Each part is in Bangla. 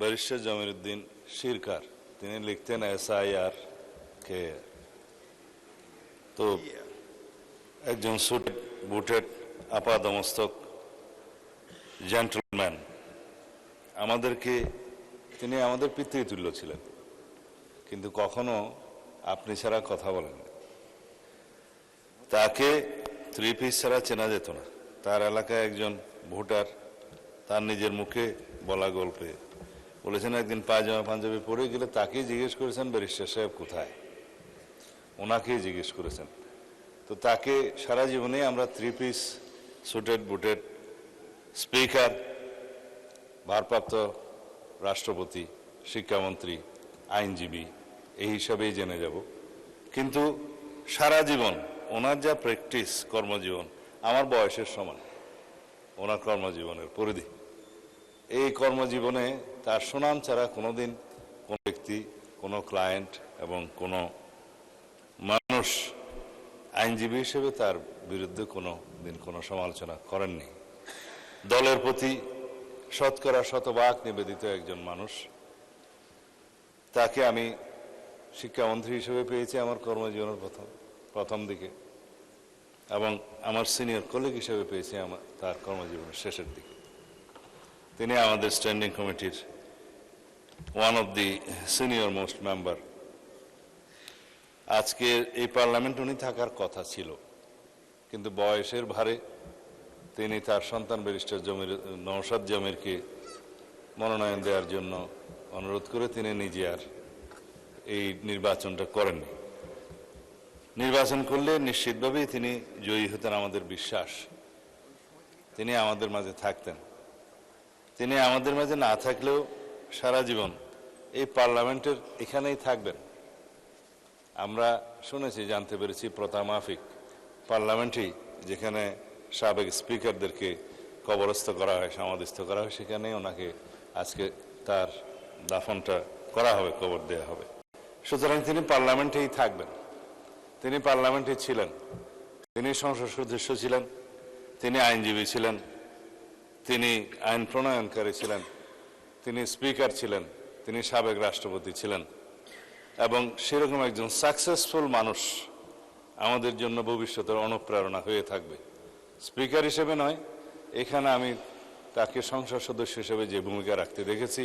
ব্যারিস্টার জমিরুদ্দিন শিরকার, তিনি লিখতেন SIR কে। তো একজন সুটেড বুটেড আপাদমস্তক জেন্টলম্যান, তিনি আমাদের পিতৃতুল্য ছিলেন, কিন্তু কখনো আপনি ছাড়া কথা বলেন। তাকে 3 পিস ছাড়া চেনা যেত না। তার এলাকায় একজন ভোটার তার নিজের মুখে বলা গল্পে বলেছেন, একদিন পায়জামা পাঞ্জাবি পরে গেলে তাকেই জিজ্ঞেস করেছেন ব্যারিস্টার সাহেব কোথায়, ওনাকেই জিজ্ঞেস করেছেন। তো তাকে সারা জীবনে আমরা 3 পিস সুটেড বুটেড স্পিকার, ভারপ্রাপ্ত রাষ্ট্রপতি, শিক্ষামন্ত্রী, আইনজীবী এই হিসাবেই জেনে যাব। কিন্তু সারা জীবন ওনার যা প্র্যাকটিস, কর্মজীবন আমার বয়সের সমান ওনার কর্মজীবনের পরিধি। এই কর্মজীবনে তার সুনাম ছাড়া কোনোদিন কোনো ব্যক্তি, কোনো ক্লায়েন্ট এবং কোনো মানুষ আইনজীবী হিসেবে তার বিরুদ্ধে কোনো দিন কোনো সমালোচনা করেননি। দলের প্রতি শতকরা শতভাগ নিবেদিত একজন মানুষ। তাকে আমি শিক্ষামন্ত্রী হিসেবে পেয়েছি আমার কর্মজীবনের প্রথম দিকে, এবং আমার সিনিয়র কলিগ হিসেবে পেয়েছি তার কর্মজীবনের শেষের দিকে। তিনি আমাদের স্ট্যান্ডিং কমিটির one of the senior most member. আজকে এই পার্লামেন্ট উনি থাকার কথা ছিল, কিন্তু বয়সের ভারে তিনি তার সন্তান ব্যারিস্টার নওশাদ জমিরকে মনোনয়ন দেওয়ার জন্য অনুরোধ করে তিনি নিজে আর এই নির্বাচনটা করেননি। নির্বাচন করলে নিশ্চিতভাবেই তিনি জয়ী হতেন, আমাদের বিশ্বাস। তিনি আমাদের মাঝে থাকতেন। তিনি আমাদের মাঝে না থাকলেও সারা জীবন এই পার্লামেন্টের এখানেই থাকবেন। আমরা শুনেছি, জানতে পেরেছি প্রথা মাফিক পার্লামেন্টেই যেখানে সাবেক স্পিকারদেরকে কবরস্থ করা হয়, সমাধিস্থ করা হয়, সেখানেই ওনাকে আজকে তার দাফনটা করা হবে, কবর দেওয়া হবে। সুতরাং তিনি পার্লামেন্টেই থাকবেন। তিনি পার্লামেন্টে ছিলেন, তিনি সংসদ সদস্য ছিলেন, তিনি আইনজীবী ছিলেন, তিনি আইন প্রণয়নকারী ছিলেন, তিনি স্পিকার ছিলেন, তিনি সাবেক রাষ্ট্রপতি ছিলেন, এবং সেরকম একজন সাকসেসফুল মানুষ আমাদের জন্য ভবিষ্যতের অনুপ্রেরণা হয়ে থাকবে। স্পিকার হিসেবে নয়, এখানে আমি তাকে সংসদ সদস্য হিসেবে যে ভূমিকা রাখতে দেখেছি,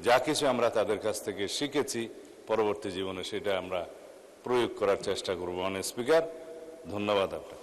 যা কিছু আমরা তাদের কাছ থেকে শিখেছি পরবর্তী জীবনে সেটা আমরা প্রয়োগ করার চেষ্টা করব। স্পিকার, ধন্যবাদ আপনাকে।